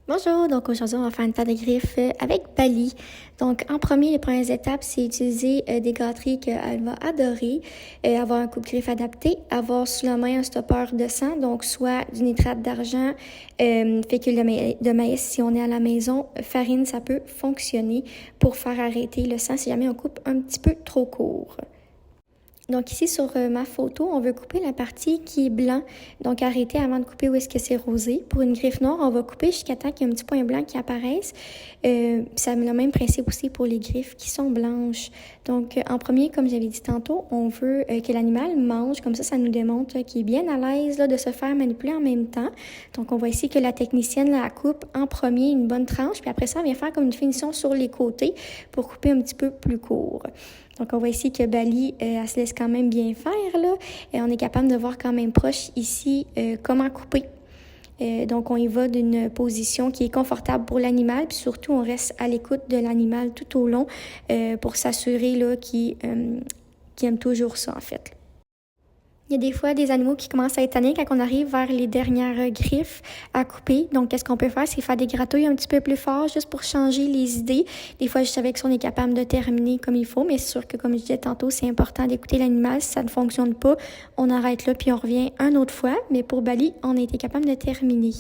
Bonjour, donc aujourd'hui on va faire une paire de griffes avec Bali. Donc en premier, les premières étapes, c'est utiliser des gâteries qu'elle va adorer, avoir un coupe-griffe adapté, avoir sous la main un stoppeur de sang, donc soit du nitrate d'argent, fécule de maïs si on est à la maison, farine, ça peut fonctionner pour faire arrêter le sang si jamais on coupe un petit peu trop court. Donc ici sur ma photo, on veut couper la partie qui est blanc. Donc arrêter avant de couper où est-ce que c'est rosé. Pour une griffe noire, on va couper jusqu'à temps qu'il y ait un petit point blanc qui apparaisse. Ça a le même principe aussi pour les griffes qui sont blanches. Donc en premier, comme j'avais dit tantôt, on veut que l'animal mange. Comme ça nous démontre qu'il est bien à l'aise de se faire manipuler en même temps. Donc on voit ici que la technicienne la coupe en premier une bonne tranche. Puis après ça, on vient faire comme une finition sur les côtés pour couper un petit peu plus court. Donc, on voit ici que Bali, elle se laisse quand même bien faire, là. Et on est capable de voir quand même proche ici comment couper. Donc, on y va d'une position qui est confortable pour l'animal. Puis surtout, on reste à l'écoute de l'animal tout au long pour s'assurer là qu'il aime toujours ça, en fait. Il y a des fois des animaux qui commencent à être tannés quand on arrive vers les dernières griffes à couper. Donc, qu'est-ce qu'on peut faire? C'est faire des gratouilles un petit peu plus fort juste pour changer les idées. Des fois, je savais que si on est capable de terminer comme il faut, mais c'est sûr que, comme je disais tantôt, c'est important d'écouter l'animal. Si ça ne fonctionne pas, on arrête là puis on revient une autre fois. Mais pour Bali, on a été capable de terminer.